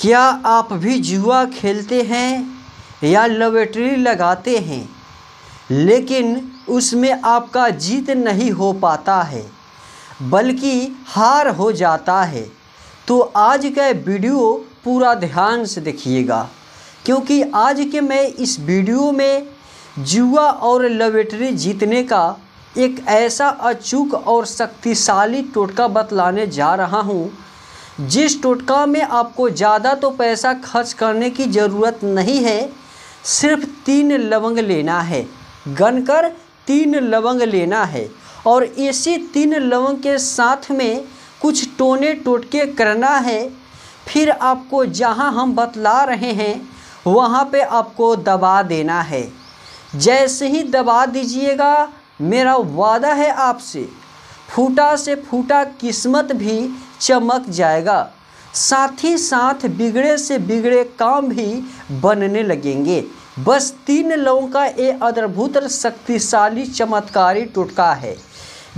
क्या आप भी जुआ खेलते हैं या लॉटरी लगाते हैं लेकिन उसमें आपका जीत नहीं हो पाता है बल्कि हार हो जाता है? तो आज का वीडियो पूरा ध्यान से देखिएगा, क्योंकि आज के मैं इस वीडियो में जुआ और लॉटरी जीतने का एक ऐसा अचूक और शक्तिशाली टोटका बतलाने जा रहा हूँ, जिस टोटका में आपको ज़्यादा तो पैसा खर्च करने की ज़रूरत नहीं है। सिर्फ 3 लवंग लेना है, गनकर 3 लवंग लेना है और इसी 3 लवंग के साथ में कुछ टोने टोटके करना है। फिर आपको जहां हम बतला रहे हैं वहां पे आपको दबा देना है। जैसे ही दबा दीजिएगा, मेरा वादा है आपसे, फूटा से फूटा किस्मत भी चमक जाएगा, साथ ही साथ बिगड़े से बिगड़े काम भी बनने लगेंगे। बस 3 लवंग का ये अद्भुत शक्तिशाली चमत्कारी टोटका है,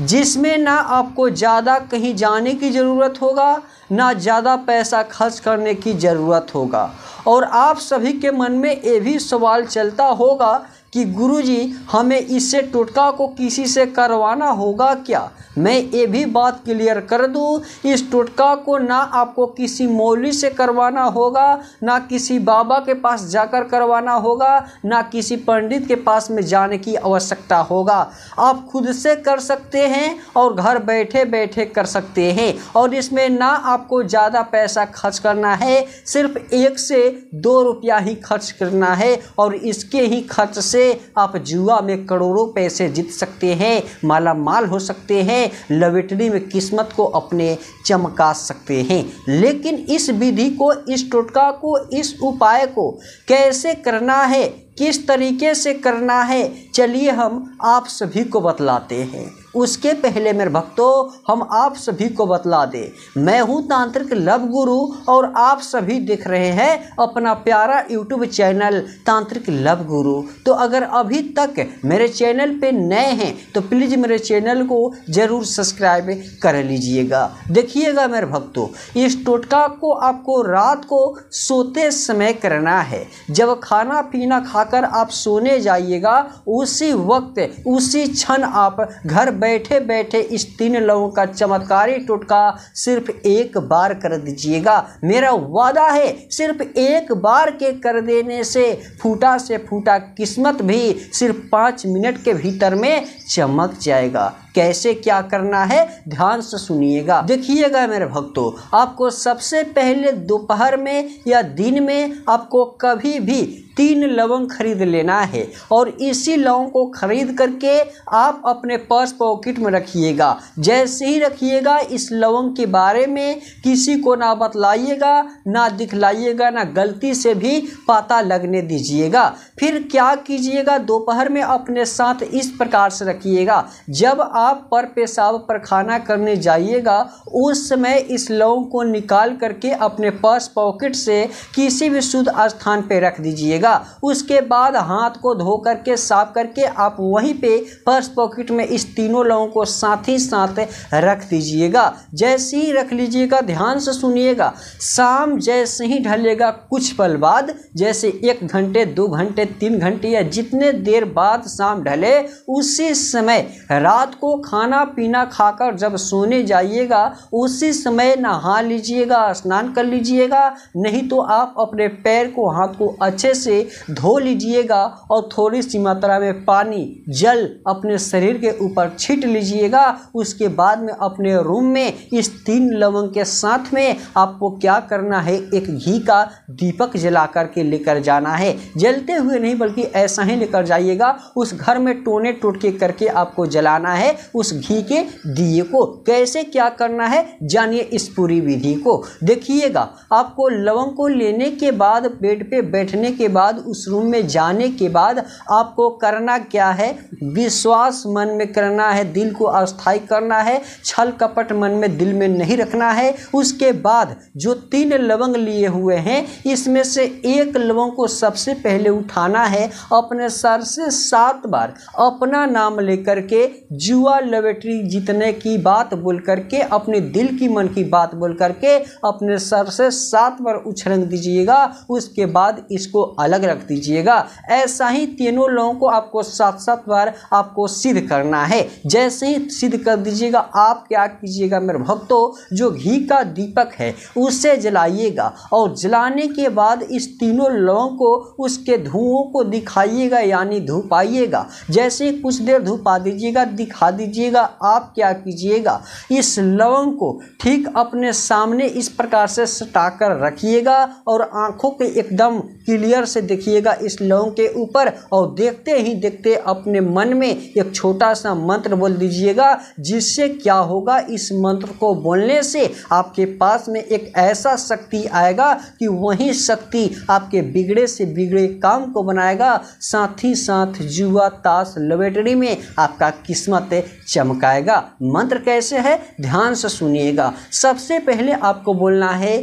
जिसमें ना आपको ज़्यादा कहीं जाने की ज़रूरत होगा, ना ज़्यादा पैसा खर्च करने की ज़रूरत होगा। और आप सभी के मन में ये भी सवाल चलता होगा कि गुरुजी, हमें इससे टोटका को किसी से करवाना होगा क्या? मैं ये भी बात क्लियर कर दूं, इस टोटका को ना आपको किसी मौलवी से करवाना होगा, ना किसी बाबा के पास जाकर करवाना होगा, ना किसी पंडित के पास में जाने की आवश्यकता होगा। आप खुद से कर सकते हैं और घर बैठे बैठे कर सकते हैं। और इसमें ना आपको ज़्यादा पैसा खर्च करना है, सिर्फ 1 से 2 रुपया ही खर्च करना है और इसके ही खर्च से आप जुआ में करोड़ों पैसे जीत सकते हैं, माला माल हो सकते हैं, लॉटरी में किस्मत को अपने चमका सकते हैं। लेकिन इस विधि को, इस टोटका को, इस उपाय को कैसे करना है, किस तरीके से करना है, चलिए हम आप सभी को बतलाते हैं। उसके पहले मेरे भक्तों, हम आप सभी को बतला दें, मैं हूं तांत्रिक लव गुरु और आप सभी देख रहे हैं अपना प्यारा यूट्यूब चैनल तांत्रिक लव गुरु। तो अगर अभी तक मेरे चैनल पे नए हैं तो प्लीज़ मेरे चैनल को ज़रूर सब्सक्राइब कर लीजिएगा। देखिएगा मेरे भक्तों, इस टोटका को आपको रात को सोते समय करना है। जब खाना पीना खाकर आप सोने जाइएगा, उसी वक्त उसी क्षण आप घर बैठे बैठे इस 3 लवंग का चमत्कारी टोटका सिर्फ 1 बार कर दीजिएगा। मेरा वादा है, सिर्फ 1 बार के कर देने से फूटा किस्मत भी सिर्फ 5 मिनट के भीतर में चमक जाएगा। कैसे क्या करना है ध्यान से सुनिएगा, देखिएगा मेरे भक्तों। आपको सबसे पहले दोपहर में या दिन में आपको कभी भी 3 लवंग खरीद लेना है और इसी लवंग को खरीद करके आप अपने पर्स पॉकेट में रखिएगा। जैसे ही रखिएगा, इस लवंग के बारे में किसी को ना बतलाइएगा, ना दिखलाइएगा, ना गलती से भी पता लगने दीजिएगा। फिर क्या कीजिएगा, दोपहर में अपने साथ इस प्रकार से रखिएगा, जब आप पर पेशाब पर खाना करने जाइएगा उस समय इस लवंग को निकाल करके अपने पर्स पॉकेट से किसी भी शुद्ध स्थान पे रख दीजिएगा। उसके बाद हाथ को धो करके साफ करके आप वहीं पे पर्स पॉकेट में इस तीनों लवंग को साथ ही साथ रख दीजिएगा। जैसे ही रख लीजिएगा, ध्यान से सुनिएगा, शाम जैसे ही ढलेगा कुछ पल बाद, जैसे 1 घंटे 2 घंटे 3 घंटे या जितने देर बाद शाम ढले, उसी समय रात को खाना पीना खाकर जब सोने जाइएगा उसी समय नहा लीजिएगा, स्नान कर लीजिएगा। नहीं तो आप अपने पैर को, हाथ को अच्छे से धो लीजिएगा और थोड़ी सी मात्रा में पानी, जल अपने शरीर के ऊपर छींट लीजिएगा। उसके बाद में अपने रूम में इस 3 लवंग के साथ में आपको क्या करना है, एक घी का दीपक जला करके लेकर जाना है। जलते हुए नहीं बल्कि ऐसा ही लेकर जाइएगा। उस घर में टोने टोटके करके आपको जलाना है उस घी के दिए को। कैसे क्या करना है जानिए इस पूरी विधि को। देखिएगा, आपको लवंग को लेने के बाद, बेड पे बैठने के बाद, उस रूम में जाने के बाद आपको करना क्या है, विश्वास मन में करना है, दिल को अस्थायी करना है, छल कपट मन में दिल में नहीं रखना है। उसके बाद जो 3 लवंग लिए हुए हैं, इसमें से 1 लवंग को सबसे पहले उठाना है, अपने सर से 7 बार अपना नाम लेकर के जुआ जुआ लॉटरी जीतने की बात बोल करके, अपने दिल की मन की बात बोल करके अपने सर से 7 बार उछलंग दीजिएगा, उसके बाद इसको अलग रख दीजिएगा। ऐसा ही तीनों लोगों को आपको 7-7 बार आपको सिद्ध करना है। जैसे ही सिद्ध कर दीजिएगा, आप क्या कीजिएगा मेरे भक्तों, जो घी का दीपक है उसे जलाइएगा और जलाने के बाद इस तीनों लौंग को उसके धुओं को दिखाइएगा, यानी धुपाइएगा। जैसे कुछ देर धुपा दीजिएगा, दिखा दीजिएगा, आप क्या कीजिएगा, इस लवंग को ठीक अपने सामने इस प्रकार से सटाकर रखिएगा और आंखों के एकदम क्लियर से देखिएगा इस लौंग के ऊपर, और देखते ही देखते अपने मन में एक छोटा सा मंत्र बोल दीजिएगा, जिससे क्या होगा, इस मंत्र को बोलने से आपके पास में एक ऐसा शक्ति आएगा कि वही शक्ति आपके बिगड़े से बिगड़े काम को बनाएगा, साथ ही साथ जुआ ताश लॉटरी में आपका किस्मत चमकाएगा। मंत्र कैसे है, ध्यान से सुनिएगा। सबसे पहले आपको बोलना है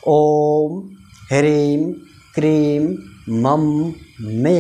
ओम ह्रीं क्रीं मम मे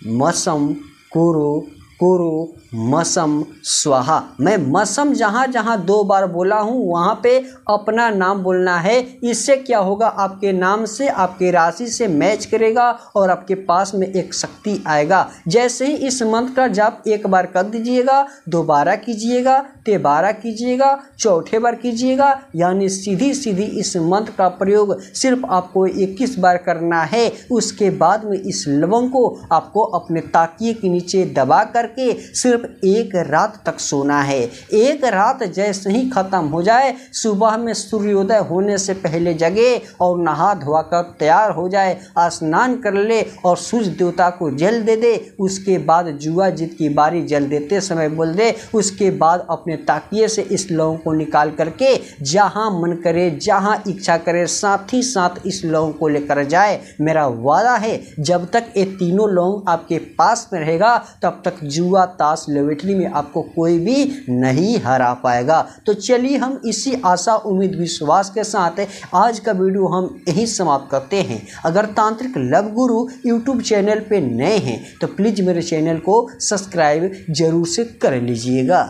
मसम कुरु कुरु मसम स्वाहा। मैं मसम जहाँ जहाँ 2 बार बोला हूँ वहाँ पे अपना नाम बोलना है। इससे क्या होगा, आपके नाम से आपके राशि से मैच करेगा और आपके पास में एक शक्ति आएगा। जैसे ही इस मंत्र का जाप 1 बार कर दीजिएगा, दोबारा कीजिएगा, 13 कीजिएगा, 4 बार कीजिएगा, यानी सीधी सीधी इस मंत्र का प्रयोग सिर्फ आपको 21 बार करना है। उसके बाद में इस लवंग को आपको अपने ताकिए के नीचे दबा करके सिर्फ 1 रात तक सोना है। 1 रात जैसे ही खत्म हो जाए, सुबह में सूर्योदय होने से पहले जगे और नहा धोआ कर तैयार हो जाए, स्नान कर ले और सूर्य देवता को जल दे दे। उसके बाद जुआ जीत की बारी जल देते समय बोल दे। उसके बाद अपने ताकिए से इस लौंग को निकाल करके जहाँ मन करे, जहाँ इच्छा करे, साथ ही साथ इस लौंग को लेकर जाए। मेरा वादा है, जब तक ये तीनों लौंग आपके पास में रहेगा, तब तक जुआ ताश लॉटरी में आपको कोई भी नहीं हरा पाएगा। तो चलिए हम इसी आशा उम्मीद विश्वास के साथ आज का वीडियो हम यही समाप्त करते हैं। अगर तांत्रिक लव गुरु यूट्यूब चैनल पे नए हैं तो प्लीज़ मेरे चैनल को सब्सक्राइब जरूर से कर लीजिएगा।